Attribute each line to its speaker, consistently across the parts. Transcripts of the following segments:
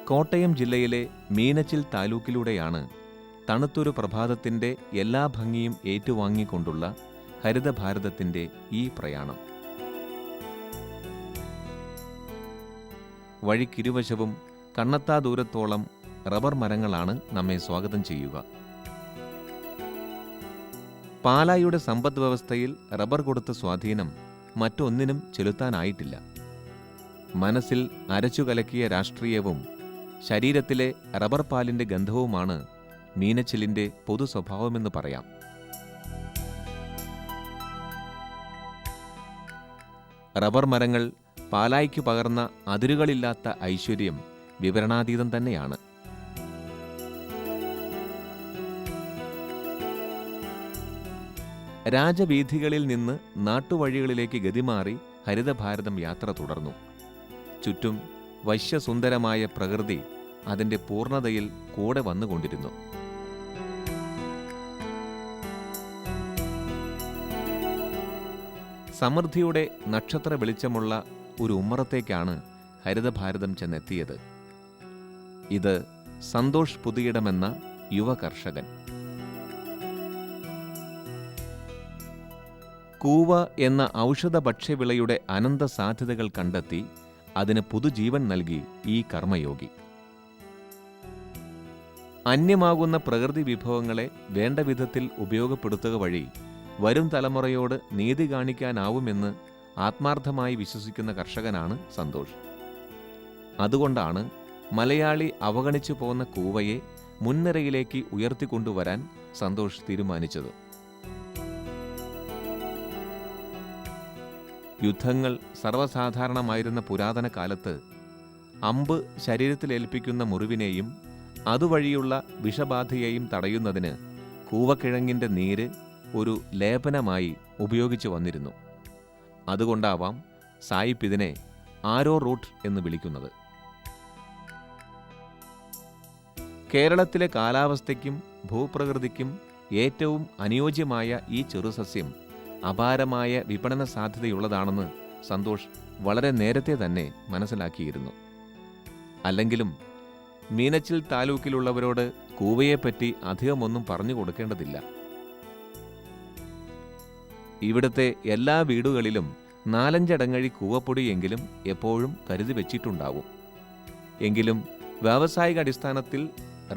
Speaker 1: കോട്ടയം ജില്ലയിലെ മീനച്ചിൽ താലൂക്കിലൂടെയാണ് തണുത്തൊരു പ്രഭാതത്തിൻ്റെ എല്ലാ ഭംഗിയും ഏറ്റുവാങ്ങിക്കൊണ്ടുള്ള ഹരിതഭാരതത്തിൻ്റെ ഈ പ്രയാണം. വഴിക്കിരുവശവും കണ്ണെത്താ ദൂരത്തോളം റബ്ബർ മരങ്ങളാണ് നമ്മെ സ്വാഗതം ചെയ്യുക. പാലായുടെ സമ്പദ് വ്യവസ്ഥയിൽ റബ്ബർ കൊടുത്ത സ്വാധീനം മറ്റൊന്നിനും ചെലുത്താനായിട്ടില്ല. മനസ്സിൽ അരച്ചുകലക്കിയ രാഷ്ട്രീയവും ശരീരത്തിലെ റബ്ബർ പാലിൻ്റെ ഗന്ധവുമാണ് മീനച്ചിലിൻ്റെ പൊതു സ്വഭാവമെന്ന് പറയാം. റബ്ബർ മരങ്ങൾ പാലായ്ക്കു പകർന്ന അതിരുകളില്ലാത്ത ഐശ്വര്യം വിവരണാതീതം തന്നെയാണ്. രാജവീഥികളിൽ നിന്ന് നാട്ടുവഴികളിലേക്ക് ഗതിമാറി ഹരിതഭാരതം യാത്ര തുടർന്നു. ചുറ്റും വശ്യസുന്ദരമായ പ്രകൃതി അതിൻ്റെ പൂർണ്ണതയിൽ കൂടെ വന്നുകൊണ്ടിരുന്നു. സമൃദ്ധിയുടെ നക്ഷത്ര വെളിച്ചമുള്ള ഒരു ഉമ്മറത്തേക്കാണ് ഹരിതഭാരതം ചെന്നെത്തിയത്. ഇത് സന്തോഷ് പുതിയിടമെന്ന യുവ കർഷകൻ. കൂവ എന്ന ഔഷധ ഭക്ഷ്യവിളയുടെ അനന്ത സാധ്യതകൾ കണ്ടെത്തി അതിന് പുതുജീവൻ നൽകി ഈ കർമ്മയോഗി. അന്യമാകുന്ന പ്രകൃതി വിഭവങ്ങളെ വേണ്ട വിധത്തിൽ ഉപയോഗപ്പെടുത്തുക വഴി വരും തലമുറയോട് നീതി കാണിക്കാനാവുമെന്ന് ആത്മാർത്ഥമായി വിശ്വസിക്കുന്ന കർഷകനാണ് സന്തോഷ്. അതുകൊണ്ടാണ് മലയാളി അവഗണിച്ചു പോന്ന കൂവയെ മുൻനിരയിലേക്ക് ഉയർത്തിക്കൊണ്ടുവരാൻ സന്തോഷ് തീരുമാനിച്ചത്. യുദ്ധങ്ങൾ സർവ്വസാധാരണമായിരുന്ന പുരാതന കാലത്ത് അമ്പ് ശരീരത്തിലേൽപ്പിക്കുന്ന മുറിവിനെയും അതുവഴിയുള്ള വിഷബാധയെയും തടയുന്നതിന് കൂവക്കിഴങ്ങിൻ്റെ നീര് ഒരു ലേപനമായി ഉപയോഗിച്ചു വന്നിരുന്നു. അതുകൊണ്ടാവാം സായിപ്പ് ഇതിനെ ആരോ റൂട്ട് എന്ന് വിളിക്കുന്നത്. കേരളത്തിലെ കാലാവസ്ഥയ്ക്കും ഭൂപ്രകൃതിക്കും ഏറ്റവും അനുയോജ്യമായ ഈ ചെറുസസ്യം അപാരമായ വിപണന സാധ്യതയുള്ളതാണെന്ന് സന്തോഷ് വളരെ നേരത്തെ തന്നെ മനസ്സിലാക്കിയിരുന്നു. അല്ലെങ്കിലും മീനച്ചിൽ താലൂക്കിലുള്ളവരോട് കൂവയെപ്പറ്റി അധികമൊന്നും പറഞ്ഞു കൊടുക്കേണ്ടതില്ല. ഇവിടുത്തെ എല്ലാ വീടുകളിലും 4-5 അടങ്ങഴി കൂവപ്പൊടിയെങ്കിലും എപ്പോഴും കരുതി വെച്ചിട്ടുണ്ടാവും. എങ്കിലും വ്യാവസായിക അടിസ്ഥാനത്തിൽ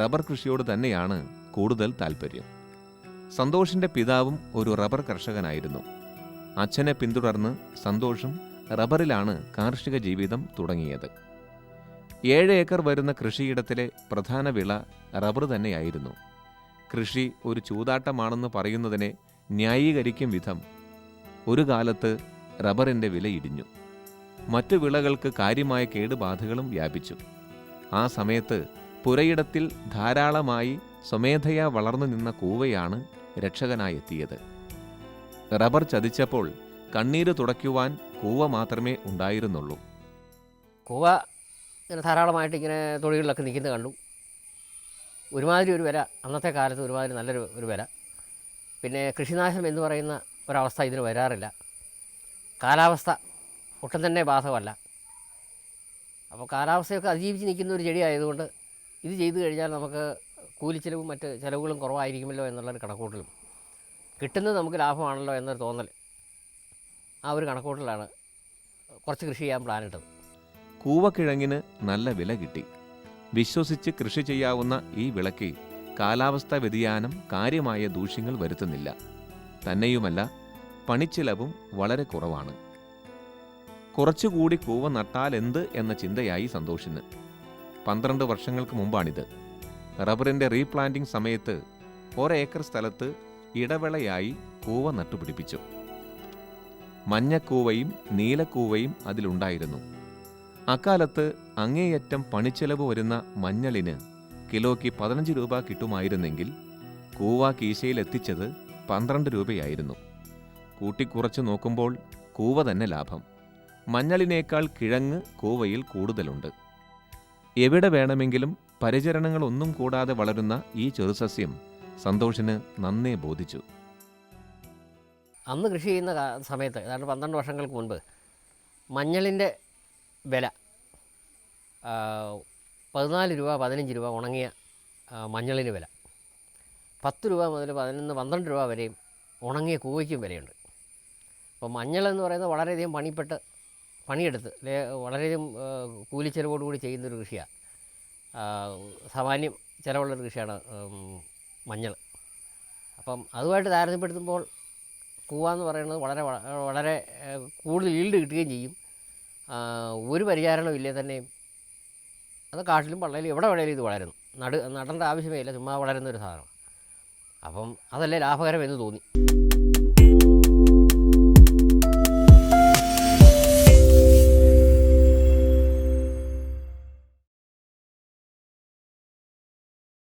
Speaker 1: റബ്ബർ കൃഷിയോട് തന്നെയാണ് കൂടുതൽ താൽപ്പര്യം. സന്തോഷിന്റെ പിതാവും ഒരു റബ്ബർ കർഷകനായിരുന്നു. അച്ഛനെ പിന്തുടർന്ന് സന്തോഷും റബ്ബറിലാണ് കാർഷിക ജീവിതം തുടങ്ങിയത്. 7 ഏക്കർ വരുന്ന കൃഷിയിടത്തിലെ പ്രധാന വിള റബ്ബർ തന്നെയായിരുന്നു. കൃഷി ഒരു ചൂതാട്ടമാണെന്ന് പറയുന്നതിനെ ന്യായീകരിക്കും വിധം ഒരു കാലത്ത് റബ്ബറിൻ്റെ വില ഇടിഞ്ഞു. മറ്റു വിളകൾക്ക് കാര്യമായ കേടുബാധകളും വ്യാപിച്ചു. ആ സമയത്ത് പുരയിടത്തിൽ ധാരാളമായി സ്വമേധയാ വളർന്നു നിന്ന കൂവയാണ് രക്ഷകനായെത്തിയത്. റബ്ബർ ചതിച്ചപ്പോൾ കണ്ണീര് തുടയ്ക്കുവാൻ കൂവ മാത്രമേ ഉണ്ടായിരുന്നുള്ളൂ.
Speaker 2: കൂവ ഇങ്ങനെ ധാരാളമായിട്ട് ഇങ്ങനെ തൊടികളിലൊക്കെ നിൽക്കുന്നത് കണ്ടു. ഒരുമാതിരി ഒരു വില, അന്നത്തെ കാലത്ത് ഒരുമാതിരി നല്ലൊരു വില. പിന്നെ കൃഷിനാശം എന്ന് പറയുന്ന ഒരവസ്ഥ ഇതിന് വരാറില്ല. കാലാവസ്ഥ ഒട്ടും തന്നെ ബാധകമല്ല. അപ്പോൾ കാലാവസ്ഥയൊക്കെ അതിജീവിച്ച് നിൽക്കുന്ന ഒരു ചെടി ആയതുകൊണ്ട് ഇത് ചെയ്തു കഴിഞ്ഞാൽ നമുക്ക് കൂലിച്ചിലവും മറ്റ് ചിലവുകളും കുറവായിരിക്കുമല്ലോ എന്നുള്ളൊരു കണക്കൂട്ടലും, കിട്ടുന്നത് നമുക്ക് ലാഭമാണല്ലോ എന്നൊരു തോന്നൽ, ആ ഒരു കണക്കൂട്ടലാണ് കുറച്ച് കൃഷി ചെയ്യാൻ പ്ലാനിട്ടത്.
Speaker 1: കൂവക്കിഴങ്ങിന് നല്ല വില കിട്ടി. വിശ്വസിച്ച് കൃഷി ചെയ്യാവുന്ന ഈ വിളയ്ക്ക് കാലാവസ്ഥാ വ്യതിയാനം കാര്യമായ ദൂഷ്യങ്ങൾ വരുത്തുന്നില്ല. തന്നെയുമല്ല, പണിച്ചിലവും വളരെ കുറവാണ്. കുറച്ചുകൂടി കൂവ നട്ടാലെന്ത് എന്ന ചിന്തയായി സന്തോഷിന്. 12 വർഷങ്ങൾക്ക് മുമ്പാണിത്. റബ്ബറിൻ്റെ റീപ്ലാന്റിംഗ് സമയത്ത് 1 ഏക്കർ സ്ഥലത്ത് ഇടവേളയായി കൂവ നട്ടുപിടിപ്പിച്ചു. മഞ്ഞക്കൂവയും നീലക്കൂവയും അതിലുണ്ടായിരുന്നു. അക്കാലത്ത് അങ്ങേയറ്റം പണിച്ചെലവ് വരുന്ന മഞ്ഞളിന് കിലോയ്ക്ക് 15 രൂപ കിട്ടുമായിരുന്നെങ്കിൽ കൂവ കീശയിലെത്തിച്ചത് 12 രൂപയായിരുന്നു. കൂട്ടിക്കുറച്ച് നോക്കുമ്പോൾ കൂവ തന്നെ ലാഭം. മഞ്ഞളിനേക്കാൾ കിഴങ്ങ് കൂവയിൽ കൂടുതലുണ്ട്. എവിടെ വേണമെങ്കിലും പരിചരണങ്ങളൊന്നും കൂടാതെ വളരുന്ന ഈ ചെറുസസ്യം സന്തോഷിന് നന്നേ ബോധിച്ചു.
Speaker 2: അന്ന് കൃഷി ചെയ്യുന്ന സമയത്ത് ഏതാണ്ട് 12 വർഷങ്ങൾക്ക് മുൻപ് മഞ്ഞളിൻ്റെ വില 14 രൂപ 15 രൂപ ഉണങ്ങിയ മഞ്ഞളിന് വില. 10 രൂപ മുതൽ 11 12 രൂപ വരെയും ഉണങ്ങിയ കൂവയ്ക്കും വിലയുണ്ട്. അപ്പോൾ മഞ്ഞളെന്ന് പറയുന്നത് വളരെയധികം പണിയെടുത്ത് വളരെയധികം കൂലിച്ചെലവോടുകൂടി ചെയ്യുന്നൊരു കൃഷിയാണ്. സാമാന്യം ചിലവുള്ളൊരു കൃഷിയാണ് മഞ്ഞൾ. അപ്പം അതുമായിട്ട് താരതമ്യപ്പെടുത്തുമ്പോൾ കൂവ എന്ന് പറയുന്നത് വളരെ കൂടുതൽ ഈൽഡ് കിട്ടുകയും ചെയ്യും. ഒരു പരിചാരണവും ഇല്ലേ തന്നെയും അത് കാട്ടിലും പള്ളയിലും എവിടെ വേണേലും ഇത് വളരുന്നു. നടേണ്ട ആവശ്യമേ ഇല്ല, ചുമ്മാ വളരുന്നൊരു സാധനം. അപ്പം അതല്ലേ ലാഭകരം എന്ന് തോന്നി.